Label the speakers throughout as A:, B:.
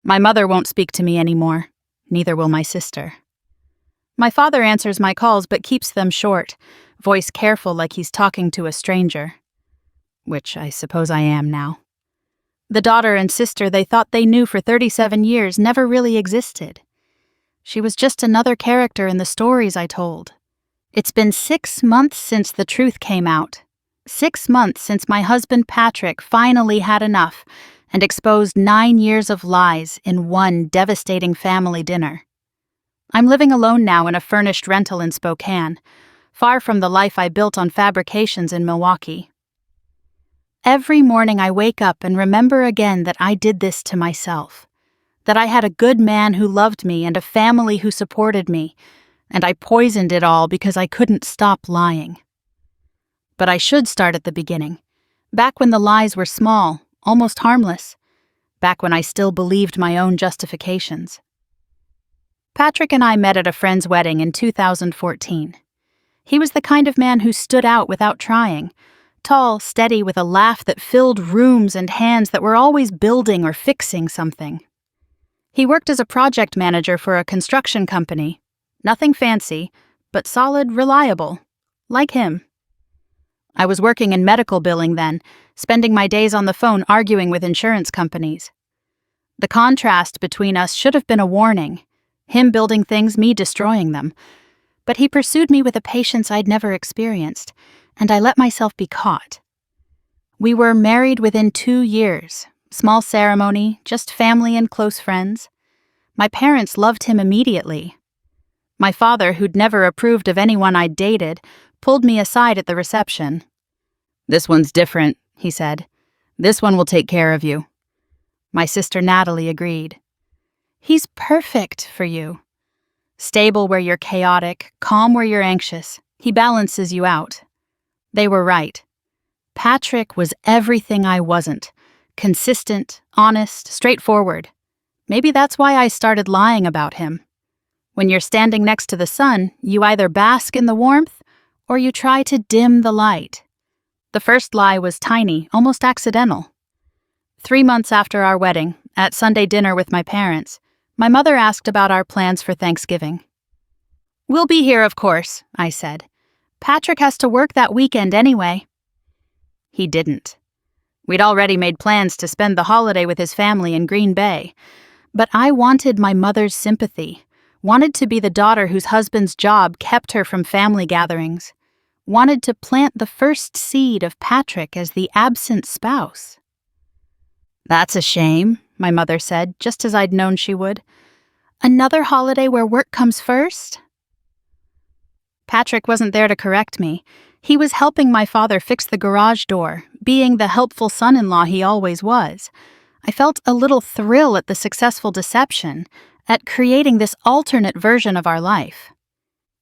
A: My mother won't speak to me anymore. Neither will my sister. My father answers my calls but keeps them short, voice careful like he's talking to a stranger. Which I suppose I am now. The daughter and sister they thought they knew for 37 years never really existed. She was just another character in the stories I told. It's been 6 months since the truth came out. 6 months since my husband Patrick finally had enough and exposed 9 years of lies in one devastating family dinner. I'm living alone now in a furnished rental in Spokane, far from the life I built on fabrications in Milwaukee. Every morning I wake up and remember again that I did this to myself, that I had a good man who loved me and a family who supported me, and I poisoned it all because I couldn't stop lying. But I should start at the beginning, back when the lies were small, almost harmless, back when I still believed my own justifications. Patrick and I met at a friend's wedding in 2014. He was the kind of man who stood out without trying, tall, steady, with a laugh that filled rooms and hands that were always building or fixing something. He worked as a project manager for a construction company. Nothing fancy, but solid, reliable. Like him. I was working in medical billing then, spending my days on the phone arguing with insurance companies. The contrast between us should have been a warning. Him building things, me destroying them. But he pursued me with a patience I'd never experienced, and I let myself be caught. We were married within 2 years. Small ceremony, just family and close friends. My parents loved him immediately. My father, who'd never approved of anyone I'd dated, pulled me aside at the reception. "This one's different," he said. "This one will take care of you." My sister Natalie agreed. "He's perfect for you. Stable where you're chaotic, calm where you're anxious. He balances you out." They were right. Patrick was everything I wasn't. Consistent, honest, straightforward. Maybe that's why I started lying about him. When you're standing next to the sun, you either bask in the warmth or you try to dim the light. The first lie was tiny, almost accidental. 3 months after our wedding, at Sunday dinner with my parents, my mother asked about our plans for Thanksgiving. "We'll be here, of course," I said. "Patrick has to work that weekend anyway." He didn't. We'd already made plans to spend the holiday with his family in Green Bay, but I wanted my mother's sympathy, wanted to be the daughter whose husband's job kept her from family gatherings, wanted to plant the first seed of Patrick as the absent spouse. "That's a shame," my mother said, just as I'd known she would. "Another holiday where work comes first?" Patrick wasn't there to correct me. He was helping my father fix the garage door, being the helpful son-in-law he always was. I felt a little thrill at the successful deception, at creating this alternate version of our life.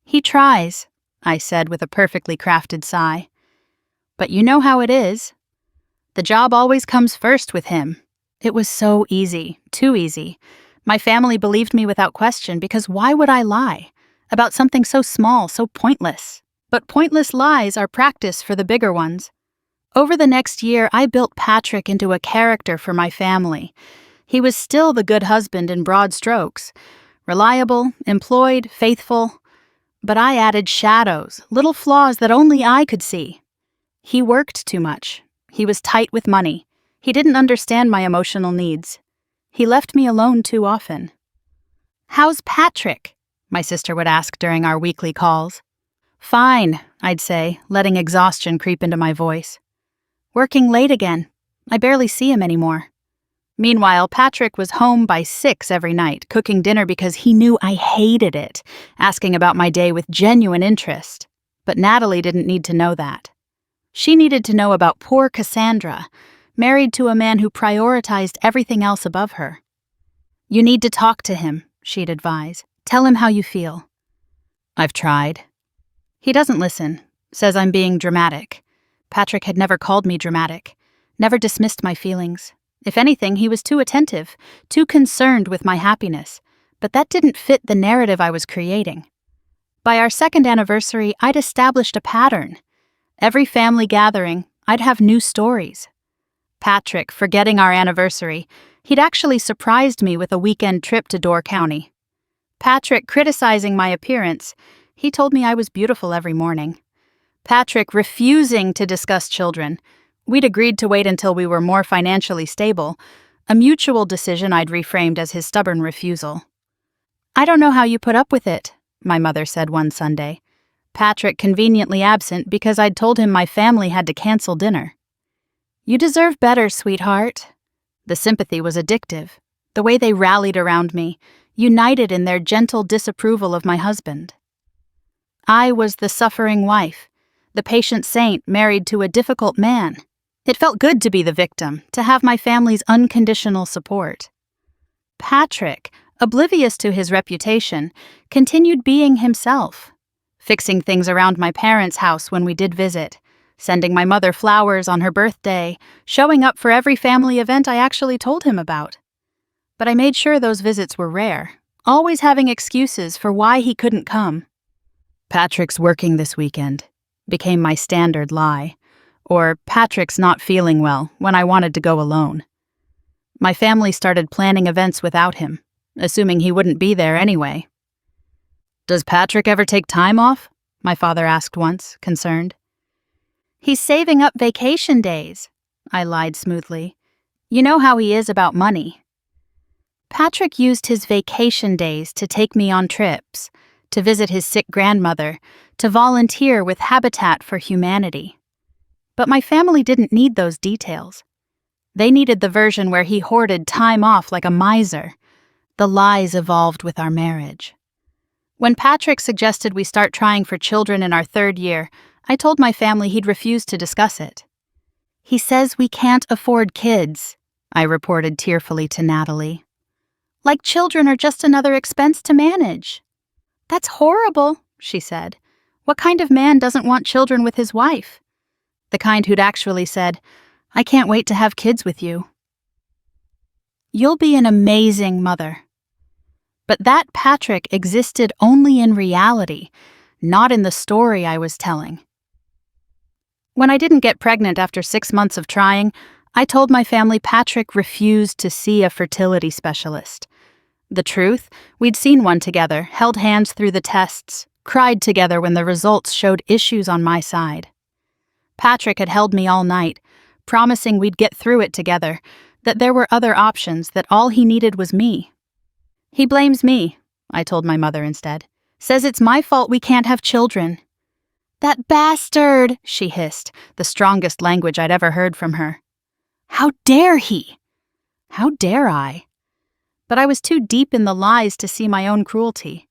A: "He tries," I said with a perfectly crafted sigh. "But you know how it is. The job always comes first with him." It was so easy, too easy. My family believed me without question because why would I lie? About something so small, so pointless. But pointless lies are practice for the bigger ones. Over the next year, I built Patrick into a character for my family. He was still the good husband in broad strokes. Reliable, employed, faithful. But I added shadows, little flaws that only I could see. He worked too much. He was tight with money. He didn't understand my emotional needs. He left me alone too often. "How's Patrick?" my sister would ask during our weekly calls. "Fine," I'd say, letting exhaustion creep into my voice. "Working late again. I barely see him anymore." Meanwhile, Patrick was home by 6 every night, cooking dinner because he knew I hated it, asking about my day with genuine interest. But Natalie didn't need to know that. She needed to know about poor Cassandra, married to a man who prioritized everything else above her. "You need to talk to him," she'd advise. "Tell him how you feel." I've tried. He doesn't listen, says I'm being dramatic. Patrick had never called me dramatic, never dismissed my feelings. If anything, he was too attentive, too concerned with my happiness, but that didn't fit the narrative I was creating. By our 2nd anniversary, I'd established a pattern. Every family gathering, I'd have new stories. Patrick, forgetting our anniversary, He'd actually surprised me with a weekend trip to Door County. Patrick criticizing my appearance, he told me I was beautiful every morning. Patrick refusing to discuss children. We'd agreed to wait until we were more financially stable, a mutual decision I'd reframed as his stubborn refusal. "I don't know how you put up with it," my mother said one Sunday. Patrick conveniently absent because I'd told him my family had to cancel dinner. "You deserve better, sweetheart." The sympathy was addictive. The way they rallied around me, united in their gentle disapproval of my husband. I was the suffering wife, the patient saint married to a difficult man. It felt good to be the victim, to have my family's unconditional support. Patrick, oblivious to his reputation, continued being himself, fixing things around my parents' house when we did visit, sending my mother flowers on her birthday, showing up for every family event I actually told him about. But I made sure those visits were rare, always having excuses for why he couldn't come. "Patrick's working this weekend" became my standard lie, or "Patrick's not feeling well" when I wanted to go alone. My family started planning events without him, assuming he wouldn't be there anyway. "Does Patrick ever take time off?" my father asked once, concerned. "He's saving up vacation days," I lied smoothly. "You know how he is about money." Patrick used his vacation days to take me on trips, to visit his sick grandmother, to volunteer with Habitat for Humanity. But my family didn't need those details. They needed the version where he hoarded time off like a miser. The lies evolved with our marriage. When Patrick suggested we start trying for children in our 3rd year, I told my family he'd refuse to discuss it. "He says we can't afford kids," I reported tearfully to Natalie. "Like children are just another expense to manage." "That's horrible," she said. "What kind of man doesn't want children with his wife?" The kind who'd actually said, "I can't wait to have kids with you." "You'll be an amazing mother." But that Patrick existed only in reality, not in the story I was telling. When I didn't get pregnant after 6 months of trying, I told my family Patrick refused to see a fertility specialist. The truth, we'd seen one together, held hands through the tests, cried together when the results showed issues on my side. Patrick had held me all night, promising we'd get through it together, that there were other options, that all he needed was me. "He blames me," I told my mother instead. "Says it's my fault we can't have children." "That bastard," she hissed, the strongest language I'd ever heard from her. How dare he? How dare I? But I was too deep in the lies to see my own cruelty.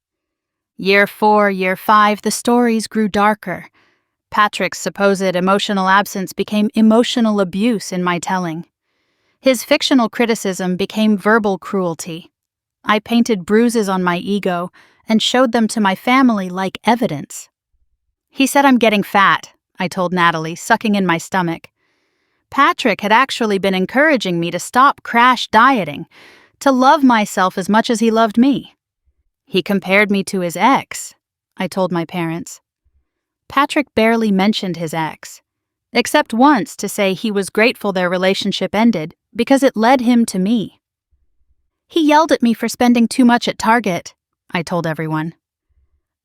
A: Year 4, year 5, the stories grew darker. Patrick's supposed emotional absence became emotional abuse in my telling. His fictional criticism became verbal cruelty. I painted bruises on my ego and showed them to my family like evidence. "He said I'm getting fat," I told Natalie, sucking in my stomach. Patrick had actually been encouraging me to stop crash dieting, to love myself as much as he loved me. He compared me to his ex, I told my parents. Patrick barely mentioned his ex, except once to say he was grateful their relationship ended because it led him to me. "He yelled at me for spending too much at Target," I told everyone.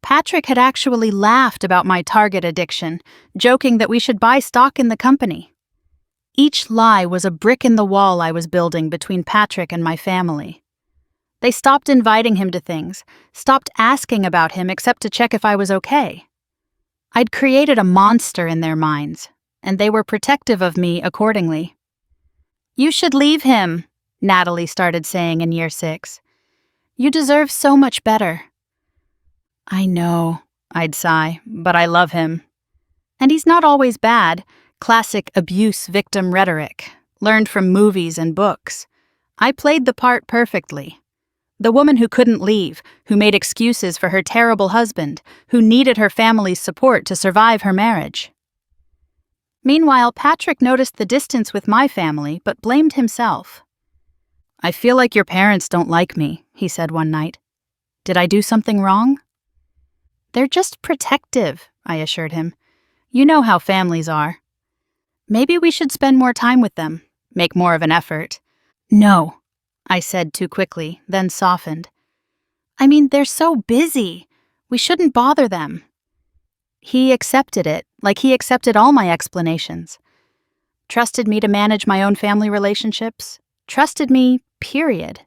A: Patrick had actually laughed about my Target addiction, joking that we should buy stock in the company. Each lie was a brick in the wall I was building between Patrick and my family. They stopped inviting him to things, stopped asking about him except to check if I was okay. I'd created a monster in their minds, and they were protective of me accordingly. "You should leave him," Natalie started saying in year 6. "You deserve so much better." "I know," I'd sigh, "but I love him. And he's not always bad. Classic abuse victim rhetoric, learned from movies and books. I played the part perfectly. The woman who couldn't leave, who made excuses for her terrible husband, who needed her family's support to survive her marriage. Meanwhile, Patrick noticed the distance with my family, but blamed himself. "I feel like your parents don't like me," he said one night. "Did I do something wrong?" "They're just protective," I assured him. "You know how families are." "Maybe we should spend more time with them, make more of an effort." "No," I said too quickly, then softened. I mean, they're so busy. We shouldn't bother them. He accepted it, like he accepted all my explanations. Trusted me to manage my own family relationships. Trusted me, period.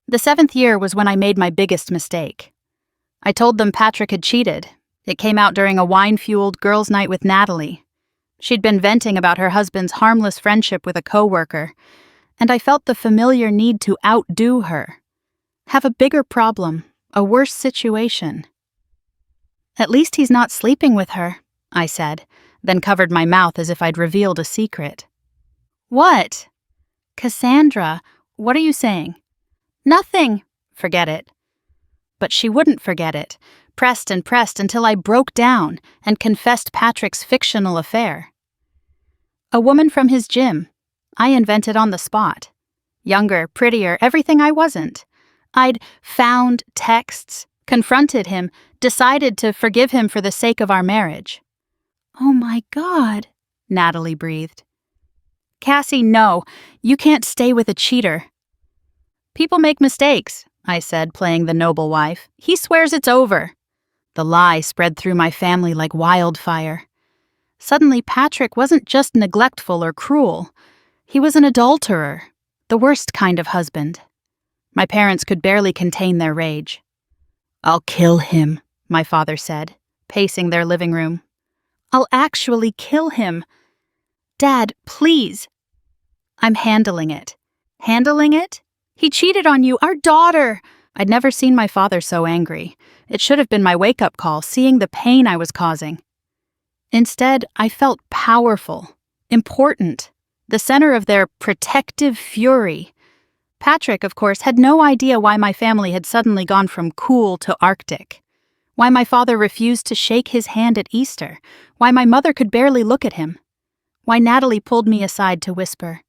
A: The 7th year was when I made my biggest mistake. I told them Patrick had cheated. It came out during a wine-fueled girls' night with Natalie. She'd been venting about her husband's harmless friendship with a coworker, and I felt the familiar need to outdo her. Have a bigger problem, a worse situation. At least he's not sleeping with her, I said, then covered my mouth as if I'd revealed a secret. What? Cassandra, what are you saying? Nothing. Forget it. But she wouldn't forget it, pressed and pressed until I broke down and confessed Patrick's fictional affair. A woman from his gym. I invented on the spot. Younger, prettier, everything I wasn't. I'd found texts, confronted him, decided to forgive him for the sake of our marriage. Oh my God, Natalie breathed. Cassie, no, you can't stay with a cheater. People make mistakes, I said, playing the noble wife. He swears it's over. The lie spread through my family like wildfire. Suddenly, Patrick wasn't just neglectful or cruel. He was an adulterer, the worst kind of husband. My parents could barely contain their rage. I'll kill him, my father said, pacing their living room. I'll actually kill him. Dad, please. I'm handling it. Handling it? He cheated on you, our daughter. I'd never seen my father so angry. It should have been my wake-up call, seeing the pain I was causing. Instead, I felt powerful, important, the center of their protective fury. Patrick, of course, had no idea why my family had suddenly gone from cool to Arctic. Why my father refused to shake his hand at Easter. Why my mother could barely look at him. Why Natalie pulled me aside to whisper,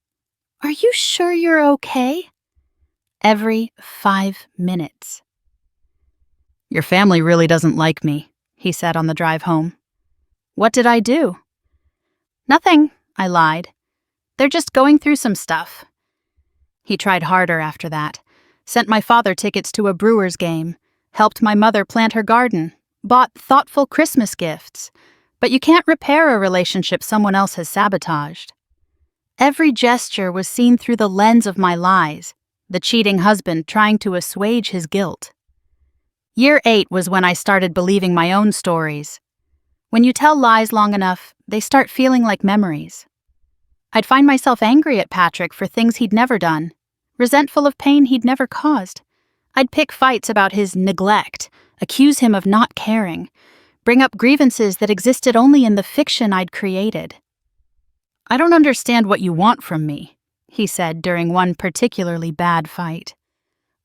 A: "Are you sure you're okay?" Every 5 minutes. Your family really doesn't like me, he said on the drive home. What did I do? Nothing, I lied. They're just going through some stuff. He tried harder after that, sent my father tickets to a Brewers game, helped my mother plant her garden, bought thoughtful Christmas gifts. But you can't repair a relationship someone else has sabotaged. Every gesture was seen through the lens of my lies, the cheating husband trying to assuage his guilt. Year 8 was when I started believing my own stories. When you tell lies long enough, they start feeling like memories. I'd find myself angry at Patrick for things he'd never done, resentful of pain he'd never caused. I'd pick fights about his neglect, accuse him of not caring, bring up grievances that existed only in the fiction I'd created. I don't understand what you want from me, he said during one particularly bad fight.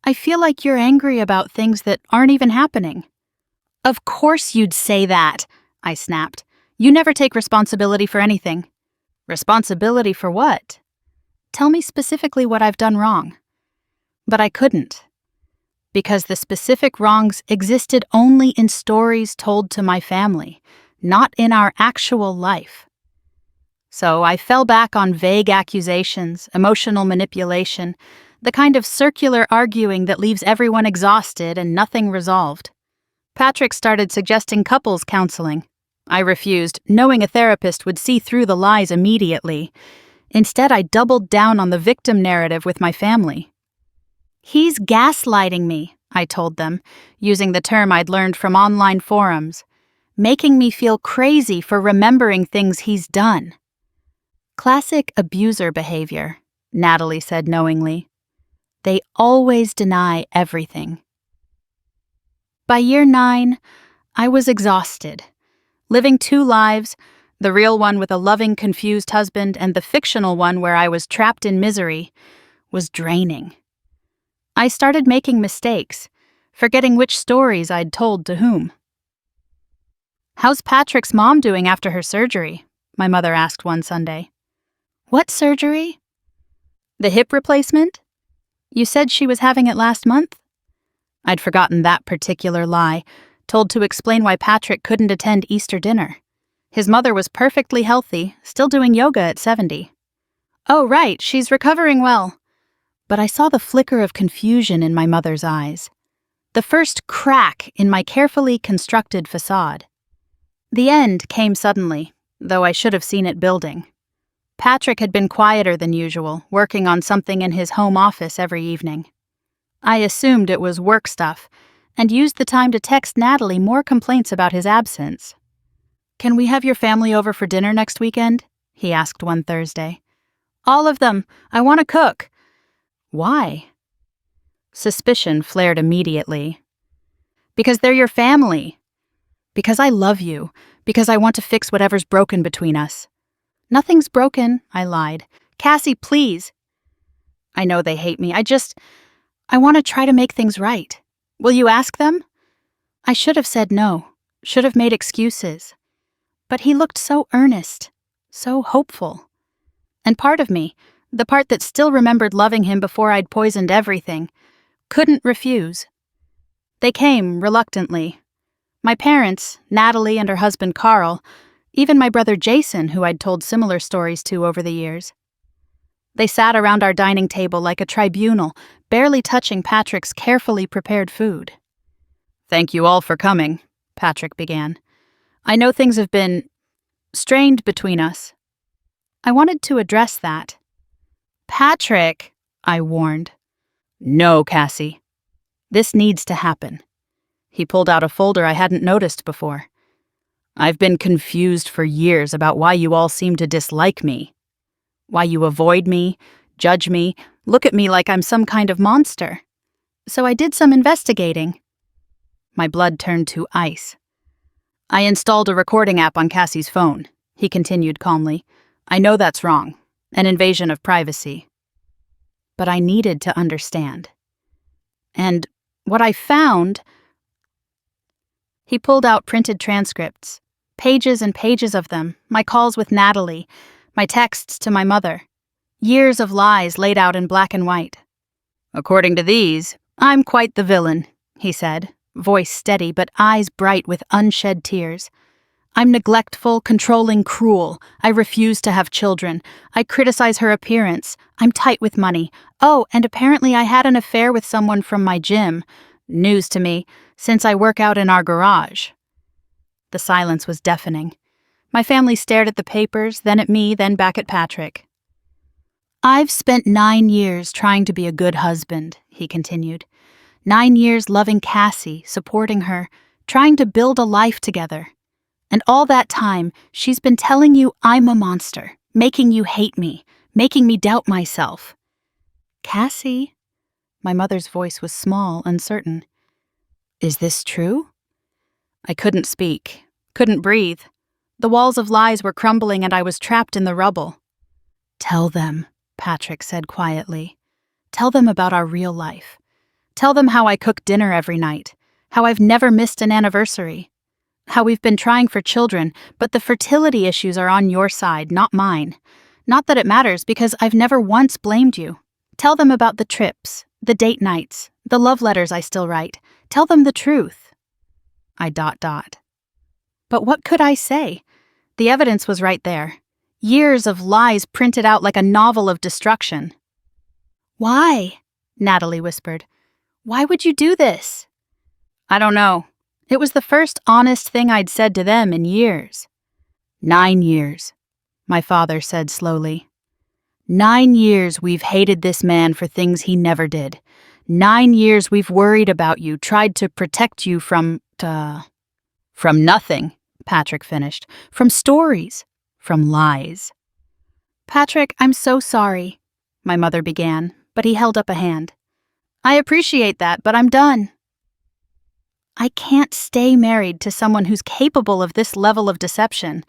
A: I feel like you're angry about things that aren't even happening. Of course you'd say that, I snapped. You never take responsibility for anything. Responsibility for what? Tell me specifically what I've done wrong. But I couldn't. Because the specific wrongs existed only in stories told to my family, not in our actual life. So I fell back on vague accusations, emotional manipulation, the kind of circular arguing that leaves everyone exhausted and nothing resolved. Patrick started suggesting couples counseling. I refused, knowing a therapist would see through the lies immediately. Instead, I doubled down on the victim narrative with my family. He's gaslighting me, I told them, using the term I'd learned from online forums, making me feel crazy for remembering things he's done. Classic abuser behavior, Natalie said knowingly. They always deny everything. By year 9, I was exhausted. Living 2 lives, the real one with a loving, confused husband and the fictional one where I was trapped in misery, was draining. I started making mistakes, forgetting which stories I'd told to whom. How's Patrick's mom doing after her surgery? My mother asked one Sunday. What surgery? The hip replacement? You said she was having it last month? I'd forgotten that particular lie, told to explain why Patrick couldn't attend Easter dinner. His mother was perfectly healthy, still doing yoga at 70. Oh, right, she's recovering well. But I saw the flicker of confusion in my mother's eyes, the first crack in my carefully constructed facade. The end came suddenly, though I should have seen it building. Patrick had been quieter than usual, working on something in his home office every evening. I assumed it was work stuff, and used the time to text Natalie more complaints about his absence. "Can we have your family over for dinner next weekend?" he asked one Thursday. "All of them. I want to cook." "Why?" Suspicion flared immediately. "Because they're your family. Because I love you. Because I want to fix whatever's broken between us." "Nothing's broken," I lied. "Cassie, please." "I know they hate me. I want to try to make things right. Will you ask them?" I should have said no, should have made excuses. But he looked so earnest, so hopeful. And part of me, the part that still remembered loving him before I'd poisoned everything, couldn't refuse. They came reluctantly. My parents, Natalie and her husband Carl, even my brother Jason, who I'd told similar stories to over the years. They sat around our dining table like a tribunal, barely touching Patrick's carefully prepared food. "Thank you all for coming," Patrick began. "I know things have been strained between us." I wanted to address that. "Patrick," I warned. "No, Cassie. This needs to happen." He pulled out a folder I hadn't noticed before. "I've been confused for years about why you all seem to dislike me. Why you avoid me, judge me, look at me like I'm some kind of monster. So I did some investigating." My blood turned to ice. "I installed a recording app on Cassie's phone," he continued calmly. "I know that's wrong, an invasion of privacy. But I needed to understand. And what I found..." He pulled out printed transcripts, pages and pages of them, my calls with Natalie, my texts to my mother. Years of lies laid out in black and white. "According to these, I'm quite the villain," he said, voice steady but eyes bright with unshed tears. "I'm neglectful, controlling, cruel. I refuse to have children. I criticize her appearance. I'm tight with money. Oh, and apparently I had an affair with someone from my gym. News to me, since I work out in our garage." The silence was deafening. My family stared at the papers, then at me, then back at Patrick. "I've spent 9 years trying to be a good husband," he continued. 9 years loving Cassie, supporting her, trying to build a life together. And all that time, she's been telling you I'm a monster, making you hate me, making me doubt myself." "Cassie?" My mother's voice was small, uncertain. "Is this true?" I couldn't speak, couldn't breathe. The walls of lies were crumbling and I was trapped in the rubble. "Tell them," Patrick said quietly. "Tell them about our real life. Tell them how I cook dinner every night, how I've never missed an anniversary, how we've been trying for children, but the fertility issues are on your side, not mine. Not that it matters, because I've never once blamed you. Tell them about the trips, the date nights, the love letters I still write. Tell them the truth." But what could I say? The evidence was right there. Years of lies printed out like a novel of destruction. "Why?" Natalie whispered. "Why would you do this?" "I don't know. It was the first honest thing I'd said to them in years." 9 years, my father said slowly. 9 years we've hated this man for things he never did. 9 years we've worried about you, tried to protect you from nothing, Patrick finished. From stories, from lies. "Patrick, I'm so sorry," my mother began, but he held up a hand. "I appreciate that, but I'm done. I can't stay married to someone who's capable of this level of deception,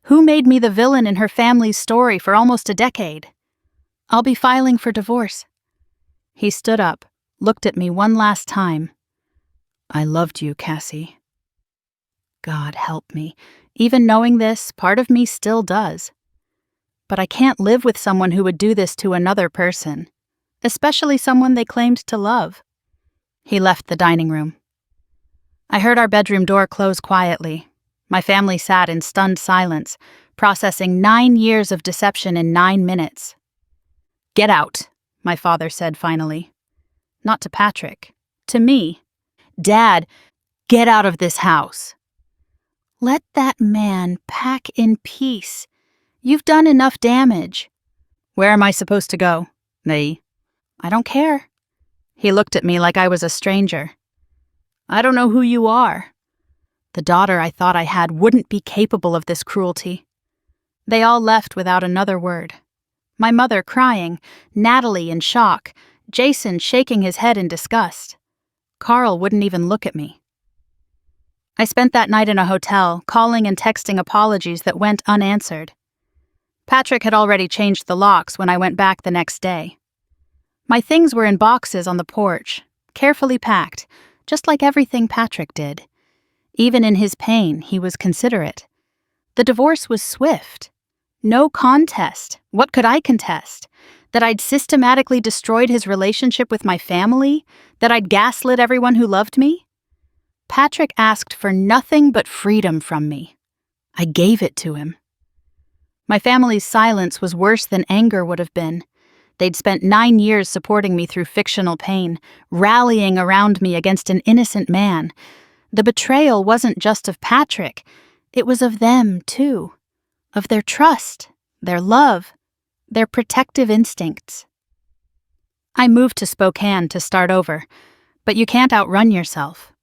A: who made me the villain in her family's story for almost a decade. I'll be filing for divorce." He stood up, looked at me one last time. "I loved you, Cassie." God help me. Even knowing this, part of me still does. But I can't live with someone who would do this to another person, especially someone they claimed to love. He left the dining room. I heard our bedroom door close quietly. My family sat in stunned silence, processing 9 years of deception in 9 minutes. "Get out," my father said finally. Not to Patrick. To me. Dad, get out of this house. Let that man pack in peace. You've done enough damage. Where am I supposed to go? I don't care. He looked at me like I was a stranger. I don't know who you are. The daughter I thought I had wouldn't be capable of this cruelty. They all left without another word. My mother crying, Natalie in shock, Jason shaking his head in disgust. Carl wouldn't even look at me. I spent that night in a hotel, calling and texting apologies that went unanswered. Patrick had already changed the locks when I went back the next day. My things were in boxes on the porch, carefully packed, just like everything Patrick did. Even in his pain, he was considerate. The divorce was swift. No contest. What could I contest? That I'd systematically destroyed his relationship with my family? That I'd gaslit everyone who loved me? Patrick asked for nothing but freedom from me. I gave it to him. My family's silence was worse than anger would have been. They'd spent 9 years supporting me through fictional pain, rallying around me against an innocent man. The betrayal wasn't just of Patrick. It was of them, too. Of their trust, their love, their protective instincts. I moved to Spokane to start over, but you can't outrun yourself.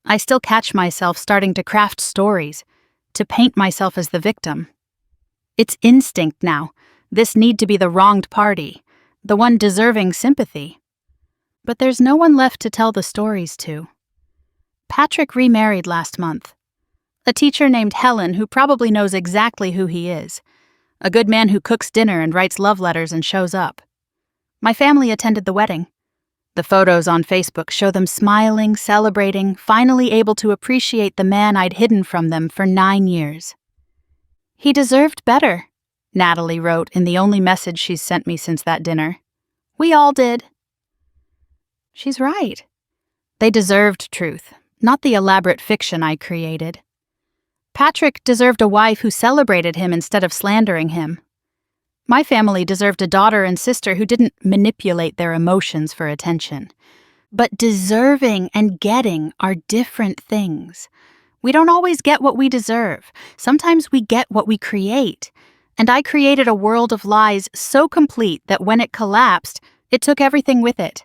A: I still catch myself starting to craft stories, to paint myself as the victim. It's instinct now, this need to be the wronged party, the one deserving sympathy. But there's no one left to tell the stories to. Patrick remarried last month. A teacher named Helen who probably knows exactly who he is. A good man who cooks dinner and writes love letters and shows up. My family attended the wedding. The photos on Facebook show them smiling, celebrating, finally able to appreciate the man I'd hidden from them for 9 years. He deserved better, Natalie wrote in the only message she's sent me since that dinner. We all did. She's right. They deserved truth, not the elaborate fiction I created. Patrick deserved a wife who celebrated him instead of slandering him. My family deserved a daughter and sister who didn't manipulate their emotions for attention. But deserving and getting are different things. We don't always get what we deserve. Sometimes we get what we create. And I created a world of lies so complete that when it collapsed, it took everything with it.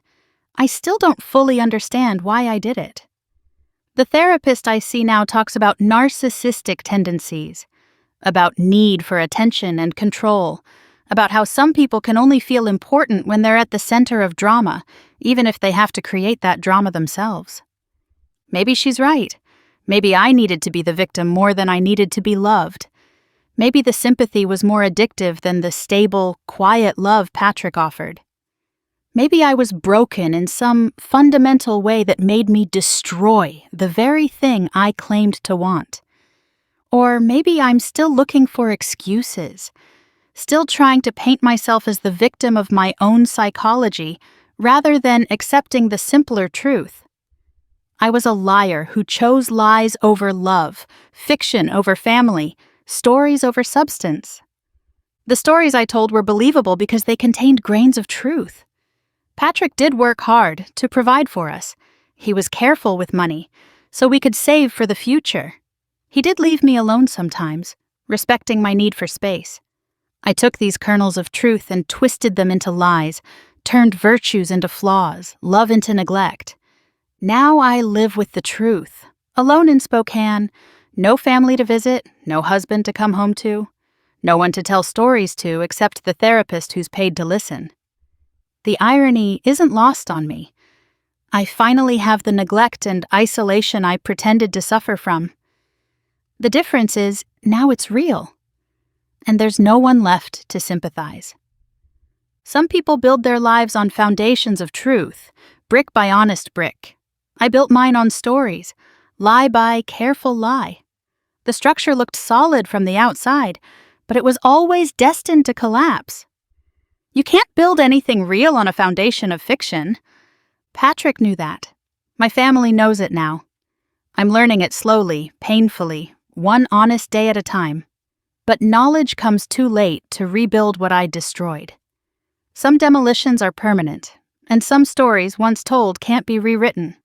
A: I still don't fully understand why I did it. The therapist I see now talks about narcissistic tendencies, about need for attention and control, about how some people can only feel important when they're at the center of drama, even if they have to create that drama themselves. Maybe she's right. Maybe I needed to be the victim more than I needed to be loved. Maybe the sympathy was more addictive than the stable, quiet love Patrick offered. Maybe I was broken in some fundamental way that made me destroy the very thing I claimed to want. Or maybe I'm still looking for excuses, still trying to paint myself as the victim of my own psychology rather than accepting the simpler truth. I was a liar who chose lies over love, fiction over family, stories over substance. The stories I told were believable because they contained grains of truth. Patrick did work hard to provide for us. He was careful with money, so we could save for the future. He did leave me alone sometimes, respecting my need for space. I took these kernels of truth and twisted them into lies, turned virtues into flaws, love into neglect. Now I live with the truth, alone in Spokane, no family to visit, no husband to come home to, no one to tell stories to except the therapist who's paid to listen. The irony isn't lost on me. I finally have the neglect and isolation I pretended to suffer from. The difference is, now it's real. And there's no one left to sympathize. Some people build their lives on foundations of truth, brick by honest brick. I built mine on stories, lie by careful lie. The structure looked solid from the outside, but it was always destined to collapse. You can't build anything real on a foundation of fiction. Patrick knew that. My family knows it now. I'm learning it slowly, painfully, one honest day at a time. But knowledge comes too late to rebuild what I destroyed. Some demolitions are permanent, and some stories once told can't be rewritten.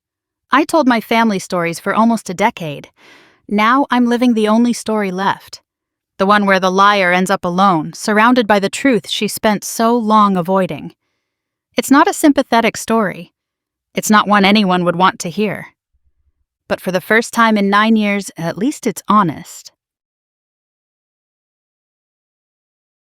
A: I told my family stories for almost a decade. Now I'm living the only story left. The one where the liar ends up alone, surrounded by the truth she spent so long avoiding. It's not a sympathetic story. It's not one anyone would want to hear. But for the first time in 9 years, at least it's honest.